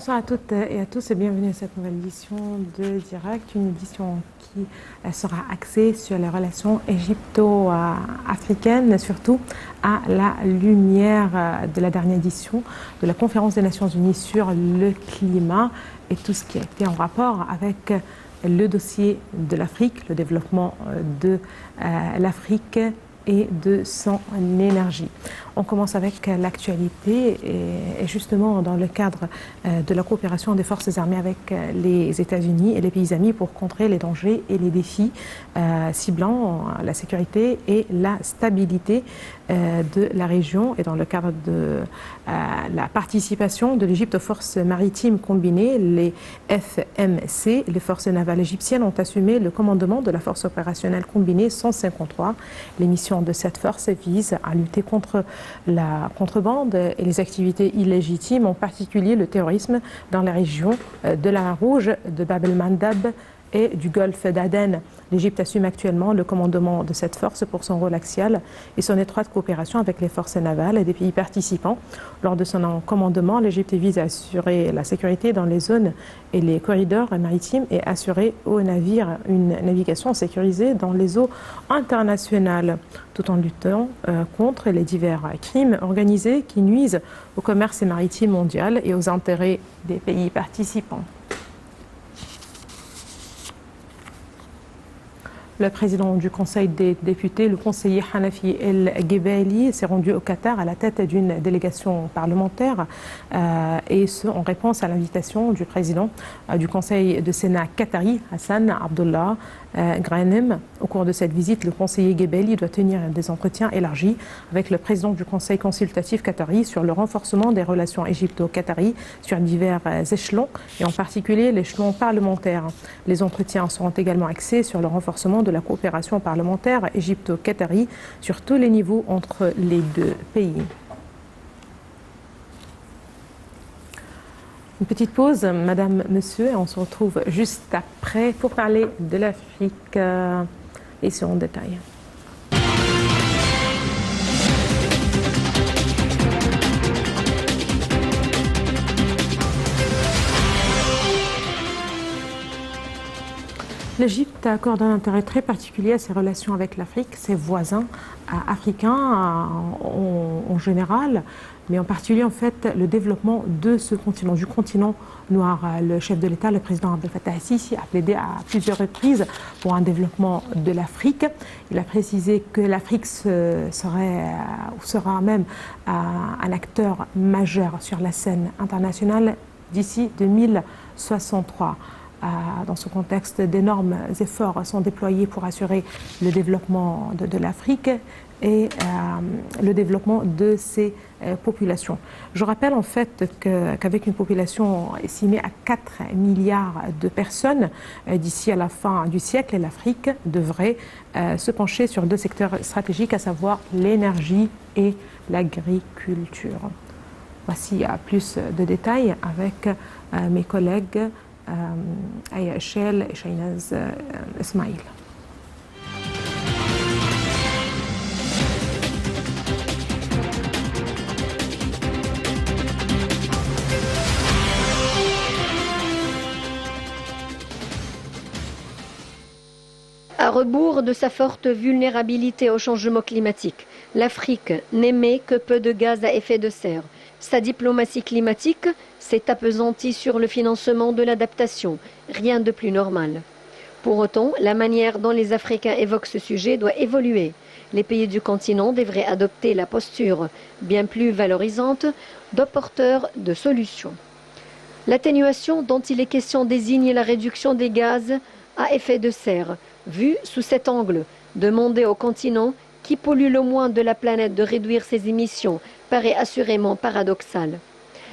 Bonsoir à toutes et à tous et bienvenue à cette nouvelle édition de Direct, une édition qui sera axée sur les relations égypto-africaines, surtout à la lumière de la dernière édition de la Conférence des Nations Unies sur le climat et tout ce qui a été en rapport avec le dossier de l'Afrique, le développement de l'Afrique et de son énergie. On commence avec l'actualité et justement dans le cadre de la coopération des forces armées avec les États-Unis et les pays amis pour contrer les dangers et les défis ciblant la sécurité et la stabilité de la région et dans le cadre de la participation de l'Égypte aux forces maritimes combinées, les FMC, les forces navales égyptiennes ont assumé le commandement de la force opérationnelle combinée 153. Les missions de cette force visent à lutter contre la contrebande et les activités illégitimes, en particulier le terrorisme dans la région de la mer Rouge, de Bab el-Mandab et du golfe d'Aden. L'Égypte assume actuellement le commandement de cette force pour son rôle axial et son étroite coopération avec les forces navales et des pays participants. Lors de son commandement, l'Égypte vise à assurer la sécurité dans les zones et les corridors maritimes et assurer aux navires une navigation sécurisée dans les eaux internationales, tout en luttant contre les divers crimes organisés qui nuisent au commerce maritime mondial et aux intérêts des pays participants. Le président du Conseil des députés, le conseiller Hanafi El Ghebali, s'est rendu au Qatar à la tête d'une délégation parlementaire et ce en réponse à l'invitation du président du Conseil de Sénat qatari, Hassan Abdullah Granem. Au cours de cette visite, le conseiller Ghebali doit tenir des entretiens élargis avec le président du Conseil consultatif qatari sur le renforcement des relations égypto-qatari sur divers échelons et en particulier l'échelon parlementaire. Les entretiens seront également axés sur le renforcement de la coopération parlementaire égypto-qatari sur tous les niveaux entre les deux pays. Une petite pause, madame, monsieur, et on se retrouve juste après pour parler de l'Afrique et sur en détail. L'Égypte accorde un intérêt très particulier à ses relations avec l'Afrique, ses voisins africains en général, mais en particulier en fait le développement de ce continent, du continent noir. Le chef de l'État, le président Abdel Fattah el-Sisi, a plaidé à plusieurs reprises pour un développement de l'Afrique. Il a précisé que l'Afrique sera même un acteur majeur sur la scène internationale d'ici 2063. Dans ce contexte, d'énormes efforts sont déployés pour assurer le développement de l'Afrique et le développement de ses populations. Je rappelle en fait qu'avec une population estimée à 4 milliards de personnes d'ici à la fin du siècle, l'Afrique devrait se pencher sur 2 secteurs stratégiques, à savoir l'énergie et l'agriculture. Voici plus de détails avec mes collègues Aya Echel et Shainaz Ismail. À rebours de sa forte vulnérabilité au changement climatique, l'Afrique n'émet que peu de gaz à effet de serre. Sa diplomatie climatique s'est appesantie sur le financement de l'adaptation, rien de plus normal. Pour autant, la manière dont les Africains évoquent ce sujet doit évoluer. Les pays du continent devraient adopter la posture bien plus valorisante de porteurs de solutions. L'atténuation dont il est question désigne la réduction des gaz à effet de serre. Vu sous cet angle, demander au continent qui pollue le moins de la planète de réduire ses émissions paraît assurément paradoxal.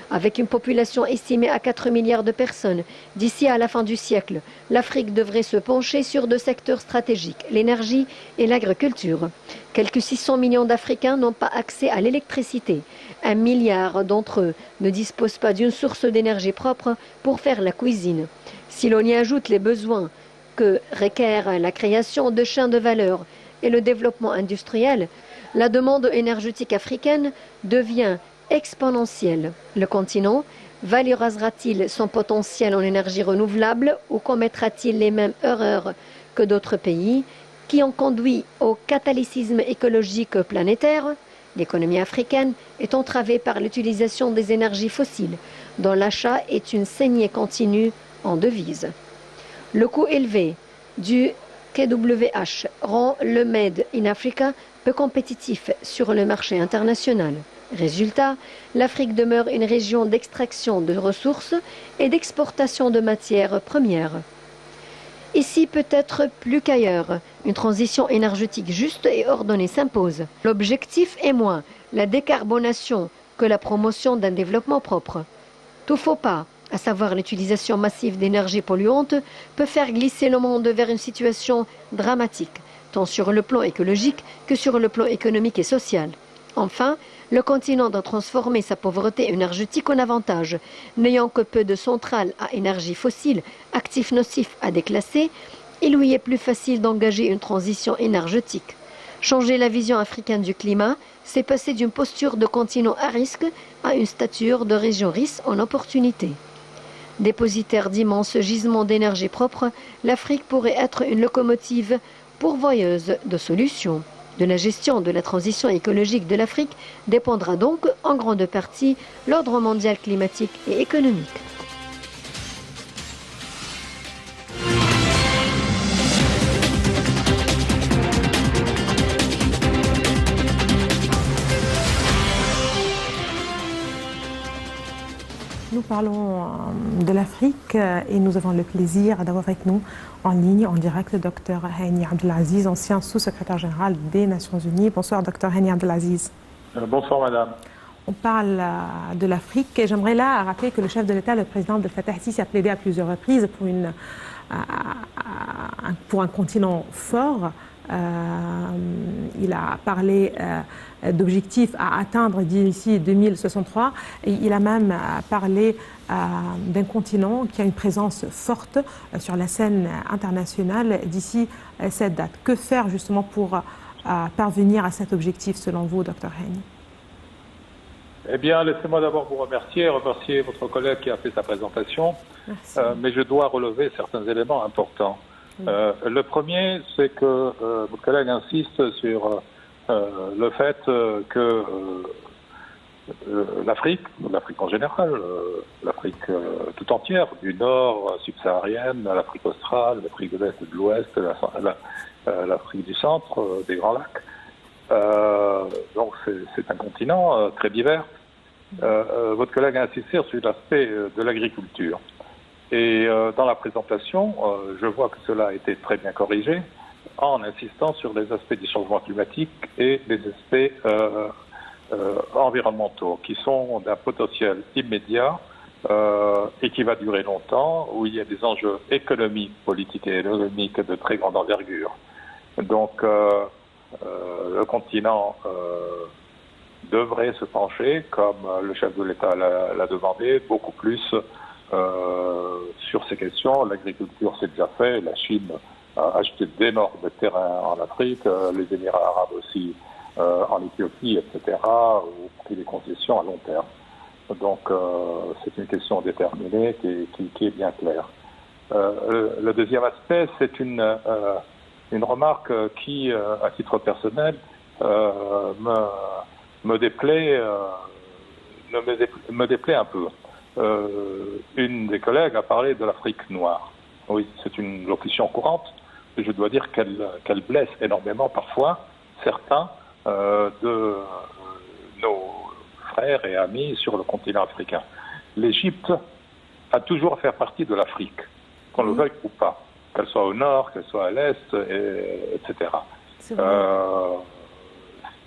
Avec une population estimée à 4 milliards de personnes d'ici à la fin du siècle, l'Afrique devrait se pencher sur 2 secteurs stratégiques, l'énergie et l'agriculture. Quelques 600 millions d'Africains n'ont pas accès à l'électricité. 1 milliard d'entre eux ne disposent pas d'une source d'énergie propre pour faire la cuisine. Si l'on y ajoute les besoins que requiert la création de chaînes de valeur et le développement industriel, la demande énergétique africaine devient exponentielle. Le continent Valorisera-t-il son potentiel en énergie renouvelable ou commettra-t-il les mêmes erreurs que d'autres pays qui ont conduit au catalysisme écologique planétaire? L'économie africaine est entravée par l'utilisation des énergies fossiles, dont l'achat est une saignée continue en devises. Le coût élevé du KWH rend le Made in Africa peu compétitif sur le marché international. Résultat, l'Afrique demeure une région d'extraction de ressources et d'exportation de matières premières. Ici, peut-être plus qu'ailleurs, une transition énergétique juste et ordonnée s'impose. L'objectif est moins la décarbonation que la promotion d'un développement propre. Tout faux pas, à savoir l'utilisation massive d'énergie polluante, peut faire glisser le monde vers une situation dramatique, tant sur le plan écologique que sur le plan économique et social. Enfin, le continent doit transformer sa pauvreté énergétique en avantage. N'ayant que peu de centrales à énergie fossile, actifs nocifs à déclasser, il lui est plus facile d'engager une transition énergétique. Changer la vision africaine du climat, c'est passer d'une posture de continent à risque à une stature de région riche en opportunité. Dépositaire d'immenses gisements d'énergie propre, l'Afrique pourrait être une locomotive pourvoyeuse de solutions. De la gestion de la transition écologique de l'Afrique dépendra donc en grande partie l'ordre mondial climatique et économique. Nous parlons de l'Afrique et nous avons le plaisir d'avoir avec nous en ligne, en direct, le Dr Hani Abdelaziz, ancien sous-secrétaire général des Nations Unies. Bonsoir, Dr Hani Abdelaziz. Bonsoir, madame. On parle de l'Afrique et j'aimerais là rappeler que le chef de l'État, le président Abdel Fattah el-Sisi, a plaidé à plusieurs reprises pour un continent fort. Il a parlé d'objectifs à atteindre d'ici 2063 et il a même parlé d'un continent qui a une présence forte sur la scène internationale d'ici cette date. Que faire justement pour parvenir à cet objectif selon vous, Dr Hani? Eh bien, laissez-moi d'abord vous remercier votre collègue qui a fait sa présentation, mais je dois relever certains éléments importants. Le premier, c'est que votre collègue insiste sur le fait que l'Afrique en général, l'Afrique tout entière, du nord subsaharienne, l'Afrique australe, l'Afrique de l'Est et de l'Ouest, l'Afrique du centre, des Grands Lacs. Donc c'est un continent très divers. Votre collègue a insisté sur l'aspect de l'agriculture. Et dans la présentation, je vois que cela a été très bien corrigé en insistant sur les aspects du changement climatique et les aspects environnementaux qui sont d'un potentiel immédiat et qui va durer longtemps, où il y a des enjeux économiques, politiques et économiques de très grande envergure. Donc le continent devrait se pencher, comme le chef de l'État l'a demandé, beaucoup plus sur ces questions. L'agriculture, c'est déjà fait. La Chine a acheté d'énormes terrains en Afrique, les Émirats arabes aussi en Éthiopie, etc., ou pris des concessions à long terme. Donc, c'est une question déterminée qui est bien claire. Le deuxième aspect, c'est une remarque qui, à titre personnel, me déplaît un peu. Une des collègues a parlé de l'Afrique noire. Oui, c'est une locution courante, et je dois dire qu'elle blesse énormément parfois certains de nos frères et amis sur le continent africain. L'Égypte a toujours fait partie de l'Afrique, qu'on le veuille ou pas, qu'elle soit au nord, qu'elle soit à l'est, etc.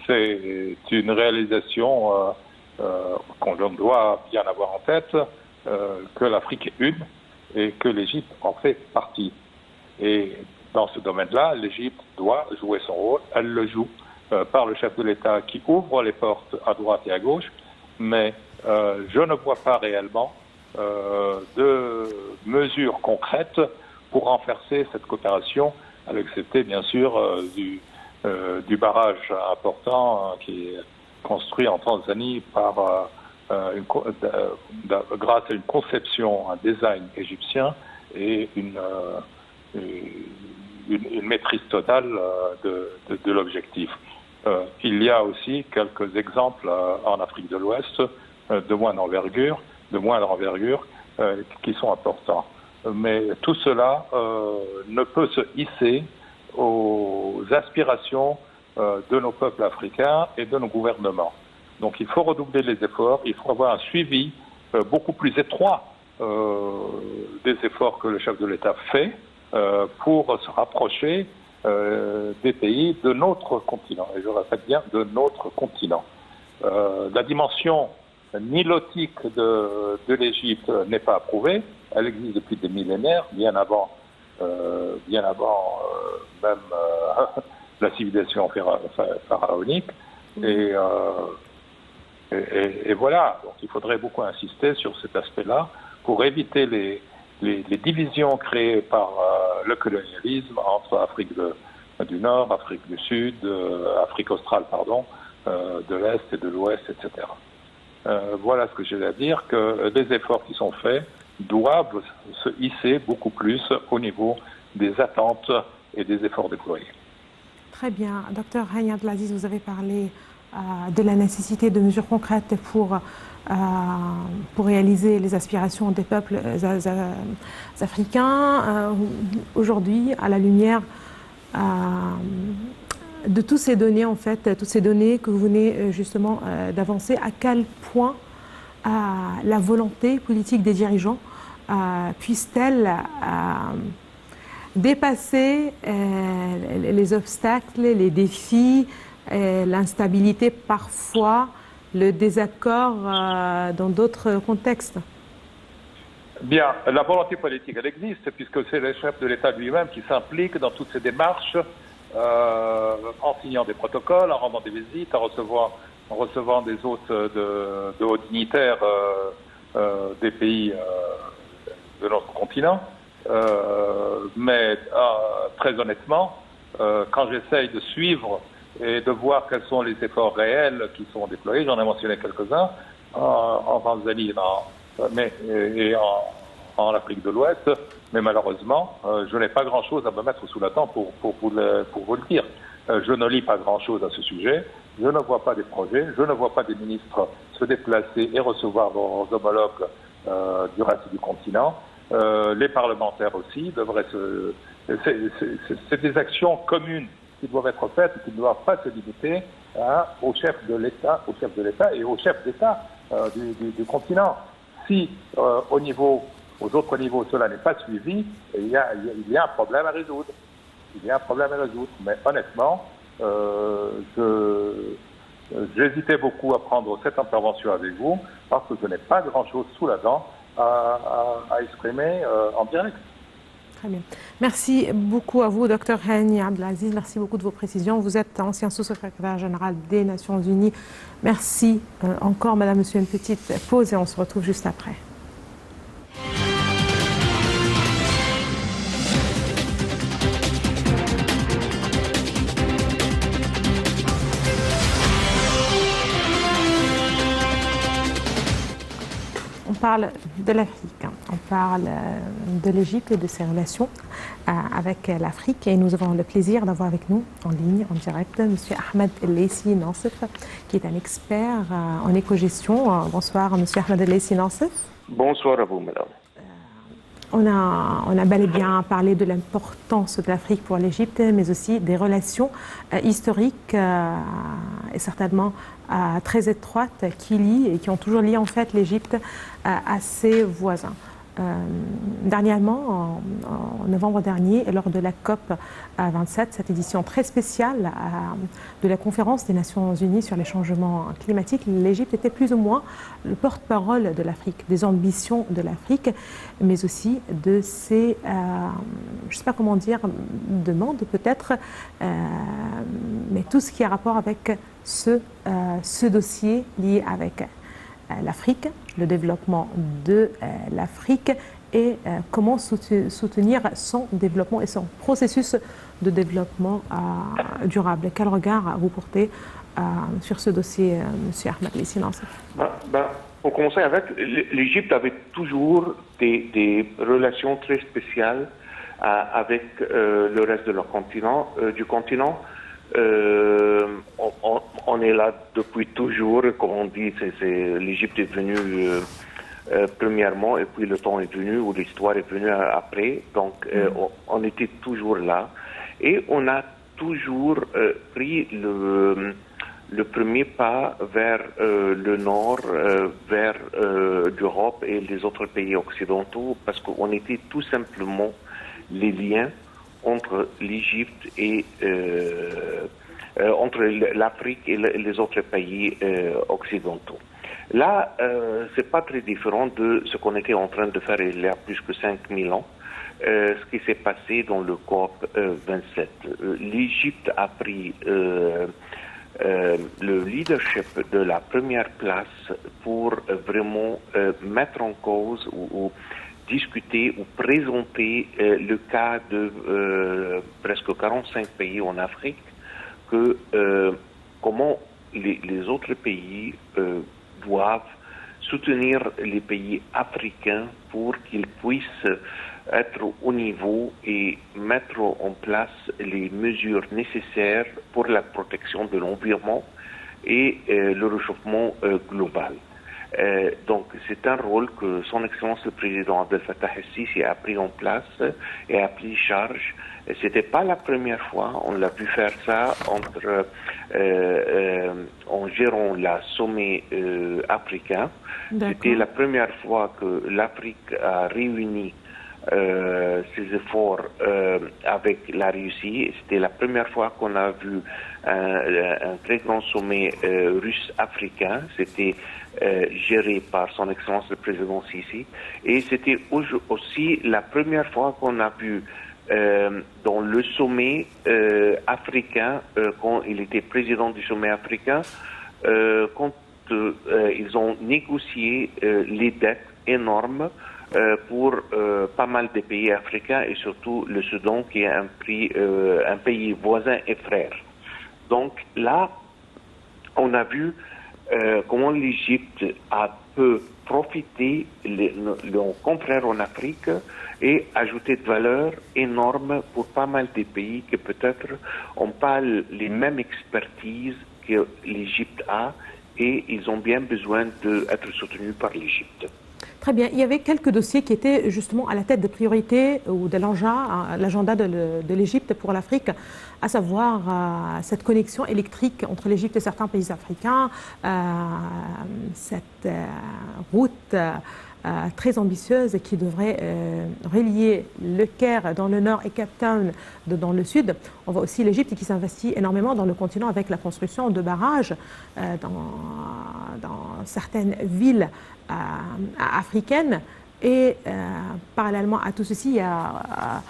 C'est une réalisation qu'on doit bien avoir en tête, que l'Afrique est une et que l'Égypte en fait partie. Et dans ce domaine-là, l'Égypte doit jouer son rôle. Elle le joue par le chef de l'État qui ouvre les portes à droite et à gauche, mais je ne vois pas réellement de mesures concrètes pour renforcer cette coopération, à l'excepté bien sûr du barrage important qui est construit en Tanzanie par grâce à une conception, un design égyptien et une maîtrise totale de l'objectif. Il y a aussi quelques exemples en Afrique de l'Ouest de moindre envergure, qui sont importants. Mais tout cela ne peut se hisser aux aspirations de nos peuples africains et de nos gouvernements. Donc il faut redoubler les efforts, il faut avoir un suivi beaucoup plus étroit des efforts que le chef de l'État fait pour se rapprocher des pays de notre continent, et je répète bien de notre continent. La dimension nilotique de l'Égypte n'est pas approuvée, elle existe depuis des millénaires, bien avant même la civilisation pharaonique, et voilà, donc il faudrait beaucoup insister sur cet aspect-là pour éviter les divisions créées par le colonialisme entre Afrique du Nord, Afrique du Sud, Afrique australe, de l'Est et de l'Ouest, etc. Voilà ce que j'ai à dire, que les efforts qui sont faits doivent se hisser beaucoup plus au niveau des attentes et des efforts déployés. Très bien. Docteur Hani Abdelaziz, vous avez parlé de la nécessité de mesures concrètes pour réaliser les aspirations des peuples africains. Aujourd'hui, à la lumière de toutes ces données, en fait, toutes ces données que vous venez justement d'avancer, à quel point la volonté politique des dirigeants puisse-t-elle dépasser les obstacles, les défis, l'instabilité parfois, le désaccord dans d'autres contextes? Bien, la volonté politique, elle existe, puisque c'est le chef de l'État lui-même qui s'implique dans toutes ces démarches, en signant des protocoles, en rendant des visites, en recevant des hôtes de hauts dignitaires des pays de notre continent. Mais très honnêtement, quand j'essaye de suivre et de voir quels sont les efforts réels qui sont déployés, j'en ai mentionné quelques-uns, en Tanzanie et en Afrique de l'Ouest, mais malheureusement, je n'ai pas grand-chose à me mettre sous la dent pour vous le dire. Je ne lis pas grand-chose à ce sujet, je ne vois pas des projets, je ne vois pas des ministres se déplacer et recevoir leurs homologues du reste du continent. Les parlementaires aussi devraient c'est des actions communes qui doivent être faites et qui ne doivent pas se limiter au chef de l'État et au chef d'État du continent. Si aux autres niveaux, cela n'est pas suivi, il y a un problème à résoudre. Mais honnêtement, j'hésitais beaucoup à prendre cette intervention avec vous parce que je n'ai pas grand-chose sous la dent à exprimer en direct. Très bien. Merci beaucoup à vous, Dr Hani Abdelaziz. Merci beaucoup de vos précisions. Vous êtes ancien sous-secrétaire général des Nations Unies. Merci encore, Madame, Monsieur. Une petite pause et on se retrouve juste après. On parle de l'Afrique, on parle de l'Égypte et de ses relations avec l'Afrique. Et nous avons le plaisir d'avoir avec nous en ligne, en direct, M. Ahmed El-Leyssi Nassef, qui est un expert en éco-gestion. Bonsoir, M. Ahmed El-Leyssi Nassef. Bonsoir à vous, madame. On a bel et bien parlé de l'importance de l'Afrique pour l'Égypte, mais aussi des relations historiques et certainement très étroites qui lient et qui ont toujours lié en fait l'Égypte à ses voisins. Dernièrement, en novembre dernier, lors de la COP 27, cette édition très spéciale de la conférence des Nations Unies sur les changements climatiques, l'Égypte était plus ou moins le porte-parole de l'Afrique, des ambitions de l'Afrique, mais aussi de ses, je ne sais pas comment dire, demandes peut-être, mais tout ce qui a rapport avec ce dossier lié avec l'Afrique, le développement de l'Afrique et comment soutenir son développement et son processus de développement durable. Quel regard vous portez sur ce dossier, M. Ahmed El-Leyssi Nassef? Pour commencer avec, l'Égypte avait toujours des relations très spéciales avec le reste de leur continent, du continent. On est là depuis toujours, comme on dit, l'Égypte est venue premièrement, et puis le temps est venu, ou l'histoire est venue après. Donc, on était toujours là. Et on a toujours pris le premier pas vers le nord, vers l'Europe et les autres pays occidentaux, parce qu'on était tout simplement les liens entre l'Égypte et entre l'Afrique et les autres pays occidentaux. Là, c'est pas très différent de ce qu'on était en train de faire il y a plus que 5000 ans. Ce qui s'est passé dans le COP 27. L'Égypte a pris le leadership de la première place pour vraiment mettre en cause ou discuter ou présenter le cas de presque 45 pays en Afrique, que comment les autres pays doivent soutenir les pays africains pour qu'ils puissent être au niveau et mettre en place les mesures nécessaires pour la protection de l'environnement et le réchauffement global. Donc c'est un rôle que son Excellence le Président Abdel Fattah el-Sisi a pris en place et a pris charge. C'était pas la première fois, on l'a vu faire ça en gérant la sommet africain. C'était la première fois que l'Afrique a réuni ses efforts avec la Russie. C'était la première fois qu'on a vu un très grand sommet russe-africain. C'était géré par son Excellence le Président Sisi. Et c'était aussi la première fois qu'on a vu dans le sommet africain, quand il était président du sommet africain, quand ils ont négocié les dettes énormes pour pas mal de pays africains et surtout le Soudan qui est un pays voisin et frère. Donc là, on a vu comment l'Égypte a pu profiter de nos confrères en Afrique et ajouter de valeur énorme pour pas mal de pays qui peut-être n'ont pas les mêmes expertises que l'Égypte a et ils ont bien besoin d'être soutenus par l'Égypte. Très bien. Il y avait quelques dossiers qui étaient justement à la tête des priorités ou de l'agenda de l'Égypte pour l'Afrique, à savoir cette connexion électrique entre l'Égypte et certains pays africains, cette route très ambitieuse qui devrait relier le Caire dans le nord et Cape Town dans le sud. On voit aussi l'Égypte qui s'investit énormément dans le continent avec la construction de barrages dans certaines villes africaines. Et parallèlement à tout ceci, il y a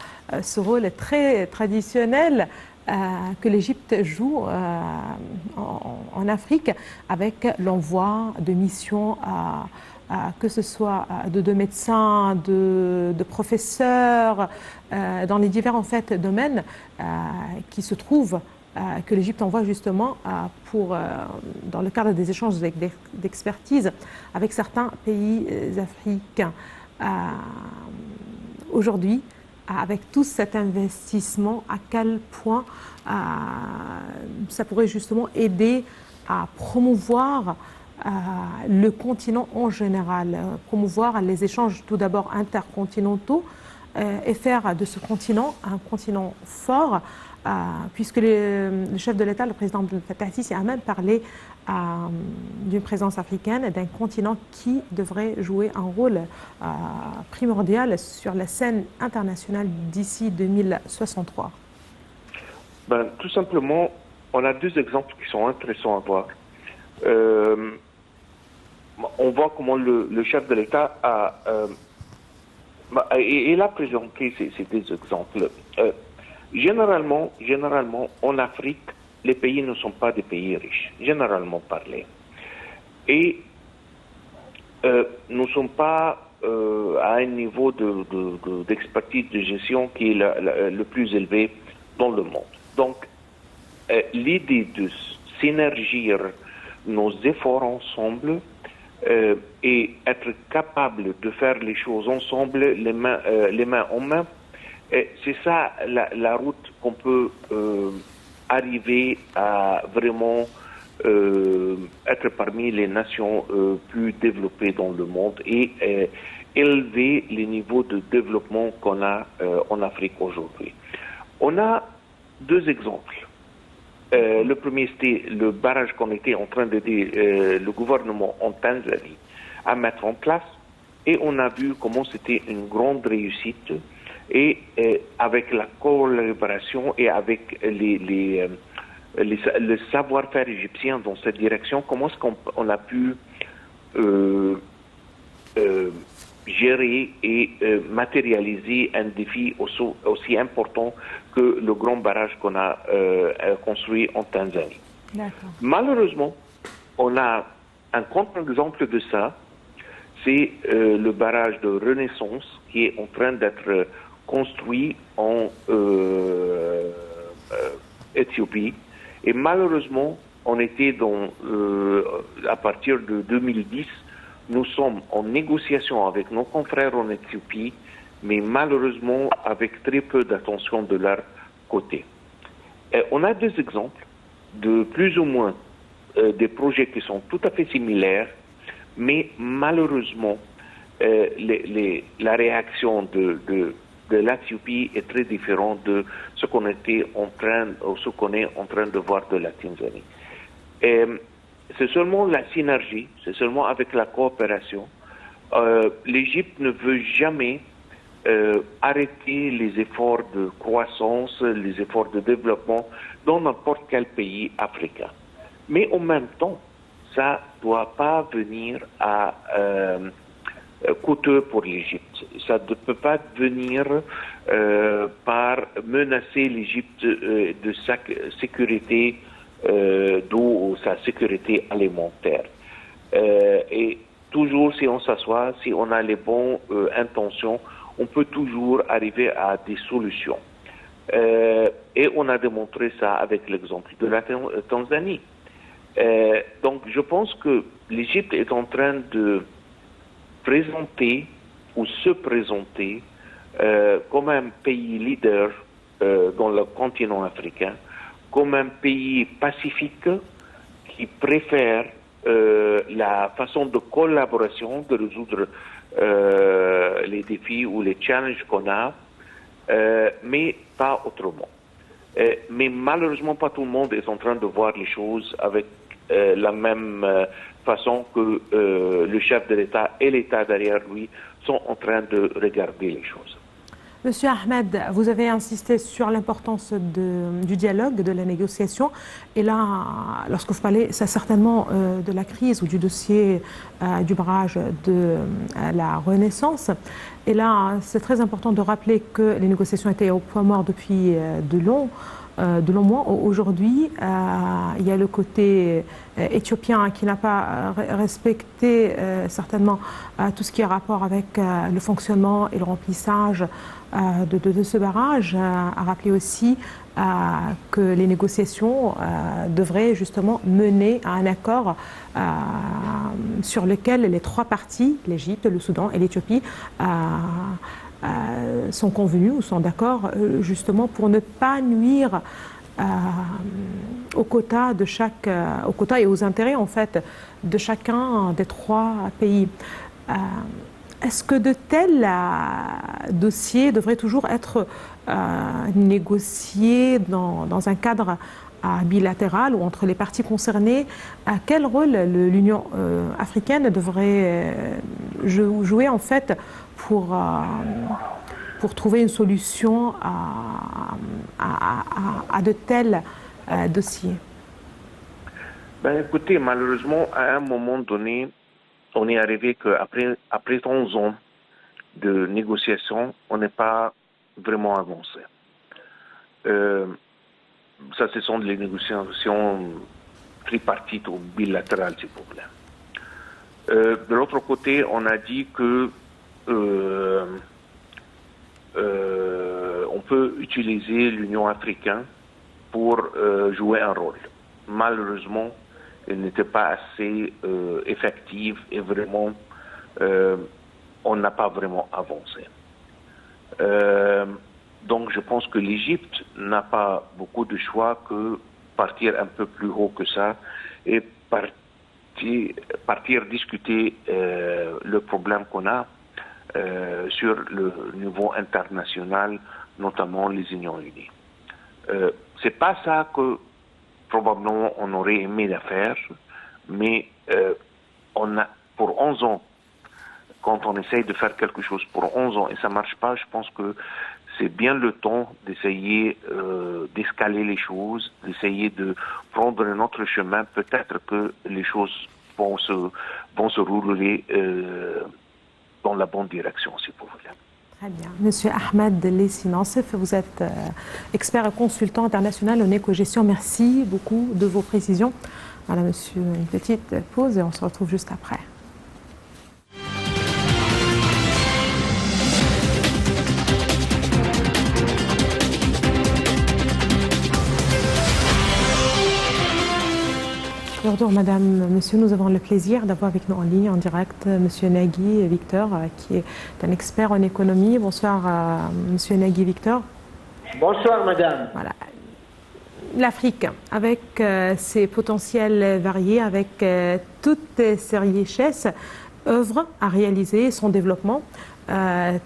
ce rôle très traditionnel que l'Égypte joue en Afrique avec l'envoi de missions que ce soit de médecins, de professeurs, dans les divers en fait, domaines qui se trouvent, que l'Égypte envoie justement dans le cadre des échanges d'expertise avec certains pays africains. Aujourd'hui, avec tout cet investissement, à quel point ça pourrait justement aider à promouvoir le continent en général, promouvoir les échanges tout d'abord intercontinentaux et faire de ce continent un continent fort, puisque le chef de l'État, le président Abdel Fattah el-Sisi, a même parlé d'une présence africaine, d'un continent qui devrait jouer un rôle primordial sur la scène internationale d'ici 2063. Tout simplement, on a deux exemples qui sont intéressants à voir. On voit comment le chef de l'État a présenté ces deux exemples. Généralement, en Afrique, les pays ne sont pas des pays riches, généralement parlé. Et nous ne sommes pas à un niveau d'expertise de gestion qui est le plus élevé dans le monde. Donc, l'idée de synergier nos efforts ensemble et être capable de faire les choses ensemble, les mains en main, c'est ça la route qu'on peut arriver à vraiment être parmi les nations plus développées dans le monde et élever les niveaux de développement qu'on a en Afrique aujourd'hui. On a deux exemples. Le premier, c'était le barrage qu'on était en train d'aider le gouvernement en Tanzanie à mettre en place. Et on a vu comment c'était une grande réussite. Et avec la collaboration et avec le savoir-faire égyptien dans cette direction, comment est-ce qu'on a pu gérer et matérialiser un défi aussi important que le grand barrage qu'on a construit en Tanzanie. Malheureusement, on a un contre-exemple de ça, c'est le barrage de Renaissance qui est en train d'être construit en Éthiopie. Et malheureusement, on était à partir de 2010, nous sommes en négociation avec nos confrères en Éthiopie, mais malheureusement avec très peu d'attention de leur côté. On a deux exemples de plus ou moins des projets qui sont tout à fait similaires, mais malheureusement, la réaction de l'Éthiopie est très différente de ce qu'on est en train de voir de la Tanzanie. C'est seulement la synergie, c'est seulement avec la coopération. L'Égypte ne veut jamais arrêter les efforts de croissance, les efforts de développement dans n'importe quel pays africain. Mais en même temps, ça ne doit pas venir à coûteux pour l'Égypte. Ça ne peut pas venir par menacer l'Égypte de sa sécurité d'eau ou sa sécurité alimentaire. Et toujours, si on s'assoit, si on a les bonnes intentions, on peut toujours arriver à des solutions. Et on a démontré ça avec l'exemple de la Tanzanie. Donc, je pense que l'Égypte est en train de présenter ou se présenter comme un pays leader dans le continent africain, comme un pays pacifique qui préfère la façon de collaboration, de résoudre les défis ou les challenges qu'on a, mais pas autrement. Mais malheureusement, pas tout le monde est en train de voir les choses avec la même façon que le chef de l'État et l'État derrière lui sont en train de regarder les choses. Monsieur Ahmed, vous avez insisté sur l'importance du dialogue, de la négociation. Et là, lorsque vous parlez, c'est certainement de la crise ou du dossier du barrage de la Renaissance. Et là, c'est très important de rappeler que les négociations étaient au point mort depuis de longs mois. Aujourd'hui, il y a le côté éthiopien qui n'a pas respecté certainement tout ce qui est rapport avec le fonctionnement et le remplissage de ce barrage, a rappelé aussi que les négociations devraient justement mener à un accord sur lequel les trois parties, l'Égypte, le Soudan et l'Éthiopie, sont convenus ou sont d'accord justement pour ne pas nuire au quota et aux intérêts en fait de chacun des trois pays. Est-ce que de tels dossiers devraient toujours être négociés dans un cadre bilatéral ou entre les parties concernées? Quel rôle l'Union africaine devrait jouer en fait pour trouver une solution à de tels dossiers? Écoutez, malheureusement, à un moment donné, on est arrivé qu'après 11 ans de négociations, on n'est pas vraiment avancé. Ça, ce sont des négociations tripartites ou bilatérales, s'il vous plaît. De l'autre côté, on a dit que on peut utiliser l'Union africaine pour jouer un rôle. Malheureusement, n'était pas assez effective et vraiment, on n'a pas vraiment avancé. Donc je pense que l'Égypte n'a pas beaucoup de choix que partir un peu plus haut que ça et partir discuter le problème qu'on a sur le niveau international, notamment les Unions Unies. C'est pas ça que probablement on aurait aimé la faire, mais on a pour 11 ans, quand on essaye de faire quelque chose pour 11 ans et ça marche pas, je pense que c'est bien le temps d'essayer d'escaler les choses, d'essayer de prendre un autre chemin. Peut-être que les choses vont se rouler dans la bonne direction, si vous voulez. Très bien. Monsieur Ahmed Lessi Nassef, vous êtes expert et consultant international en éco-gestion. Merci beaucoup de vos précisions. Voilà, monsieur, une petite pause et on se retrouve juste après. Bonjour madame, monsieur, nous avons le plaisir d'avoir avec nous en ligne, en direct, monsieur Nagui Victor, qui est un expert en économie. Bonsoir monsieur Nagui Victor. Bonsoir madame. Voilà. L'Afrique, avec ses potentiels variés, avec toutes ses richesses, œuvre à réaliser son développement.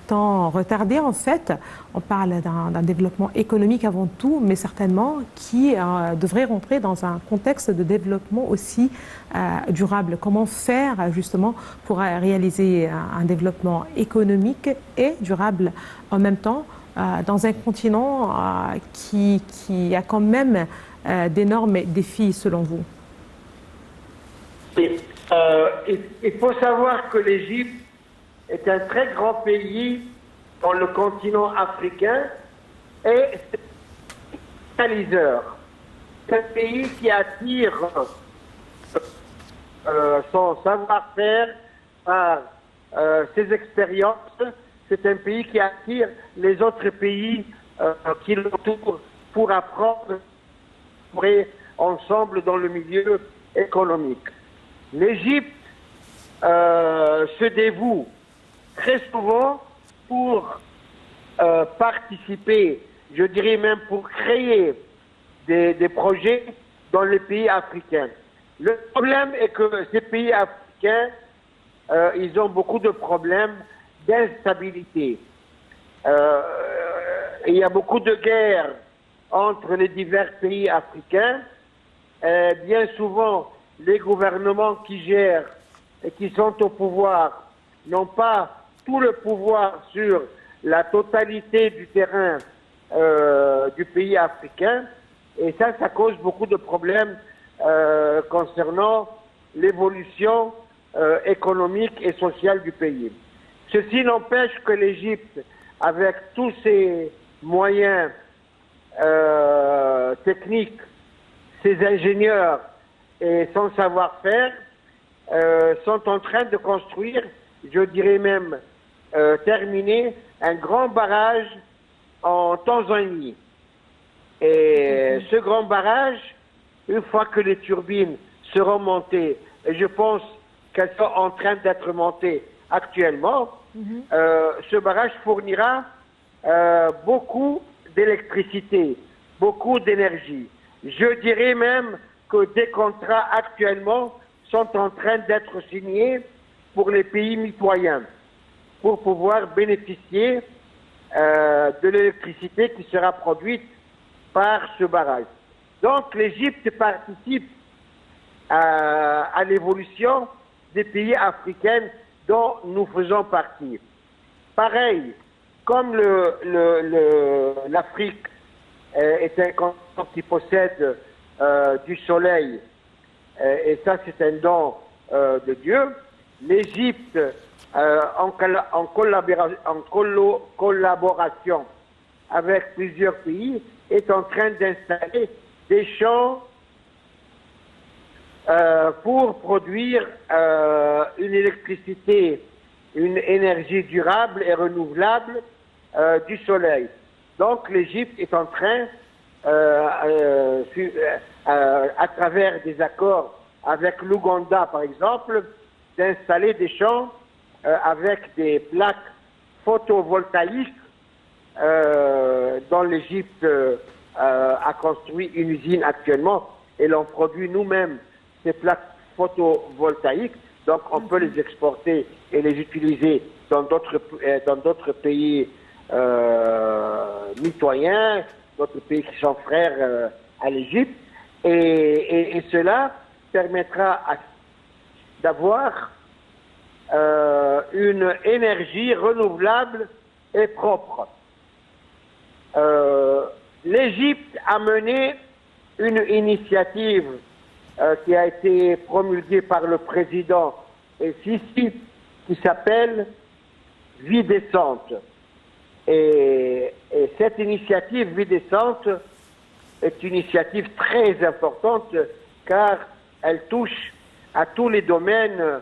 Tant retardé en fait. On parle d'un développement économique avant tout, mais certainement qui devrait rentrer dans un contexte de développement aussi durable. Comment faire justement pour réaliser un développement économique et durable en même temps dans un continent qui a quand même d'énormes défis selon vous? Il faut savoir que l'Égypte est un très grand pays dans le continent africain et c'est un catalyseur. C'est un pays qui attire son savoir-faire par ses expériences. C'est un pays qui attire les autres pays qui l'entourent pour apprendre ensemble dans le milieu économique. L'Égypte se dévoue très souvent pour participer, je dirais même pour créer des projets dans les pays africains. Le problème est que ces pays africains, ils ont beaucoup de problèmes d'instabilité. Il y a beaucoup de guerres entre les divers pays africains. Bien souvent, les gouvernements qui gèrent et qui sont au pouvoir n'ont pas tout le pouvoir sur la totalité du terrain du pays africain, et ça cause beaucoup de problèmes concernant l'évolution économique et sociale du pays. Ceci n'empêche que l'Égypte, avec tous ses moyens techniques, ses ingénieurs et son savoir-faire, sont en train de construire, je dirais même terminer, un grand barrage en Tanzanie. Et ce grand barrage, une fois que les turbines seront montées, et je pense qu'elles sont en train d'être montées actuellement, ce barrage fournira beaucoup d'électricité, beaucoup d'énergie. Je dirais même que des contrats actuellement sont en train d'être signés pour les pays mitoyens, pour pouvoir bénéficier de l'électricité qui sera produite par ce barrage. Donc l'Égypte participe à l'évolution des pays africains dont nous faisons partie. Pareil, comme l'Afrique est un continent qui possède du soleil, et ça c'est un don de Dieu, l'Égypte, en collaboration avec plusieurs pays, est en train d'installer des champs pour produire une électricité, une énergie durable et renouvelable du soleil. Donc l'Égypte est en train, à travers des accords avec l'Ouganda, par exemple, d'installer des champs avec des plaques photovoltaïques dont l'Égypte a construit une usine actuellement et l'on produit nous-mêmes ces plaques photovoltaïques. Donc on peut les exporter et les utiliser dans d'autres pays mitoyens, d'autres pays qui sont frères à l'Égypte. Et cela permettra d'avoir une énergie renouvelable et propre. L'Égypte a mené une initiative qui a été promulguée par le président Sisi, qui s'appelle Vie décente. Et cette initiative Vie décente est une initiative très importante car elle touche à tous les domaines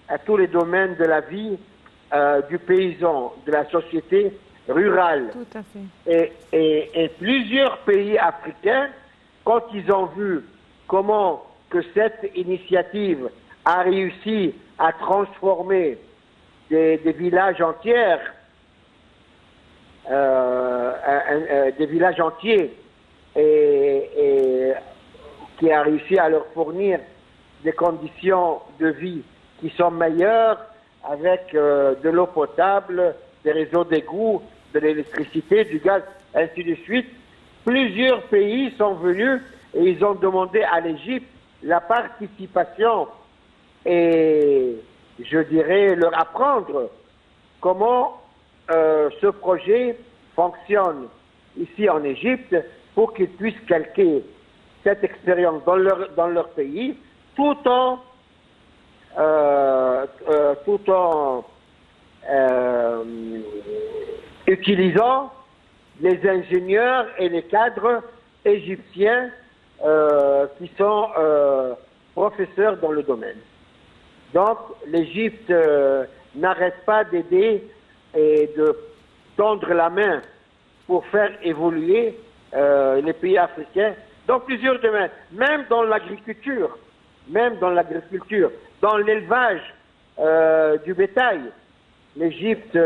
de la vie du paysan, de la société rurale. Tout à fait. Et plusieurs pays africains, quand ils ont vu comment que cette initiative a réussi à transformer des villages entiers, et qui a réussi à leur fournir des conditions de vie qui sont meilleures avec de l'eau potable, des réseaux d'égout, de l'électricité, du gaz, ainsi de suite. Plusieurs pays sont venus et ils ont demandé à l'Égypte la participation et, je dirais, leur apprendre comment ce projet fonctionne ici en Égypte pour qu'ils puissent calquer cette expérience dans leur pays tout en utilisant les ingénieurs et les cadres égyptiens qui sont professeurs dans le domaine. Donc l'Égypte n'arrête pas d'aider et de tendre la main pour faire évoluer les pays africains dans plusieurs domaines, même dans l'agriculture, dans l'élevage du bétail. L'Égypte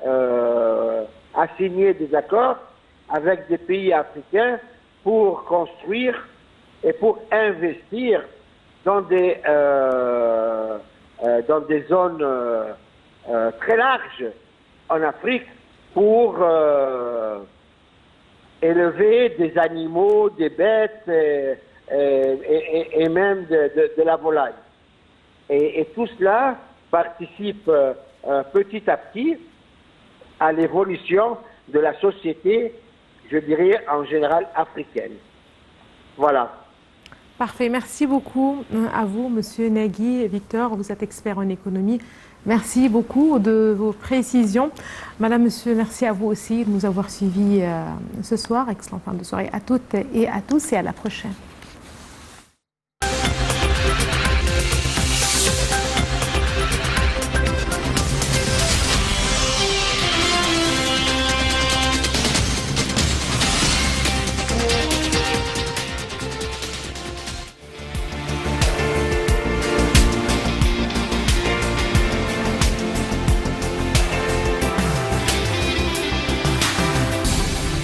a signé des accords avec des pays africains pour construire et pour investir dans des zones très larges en Afrique pour élever des animaux, des bêtes et même de la volaille. Et tout cela participe petit à petit à l'évolution de la société, je dirais en général africaine. Voilà. Parfait. Merci beaucoup à vous, Monsieur Nagui. Victor, vous êtes expert en économie. Merci beaucoup de vos précisions. Madame, Monsieur, merci à vous aussi de nous avoir suivis ce soir. Excellente fin de soirée à toutes et à tous et à la prochaine.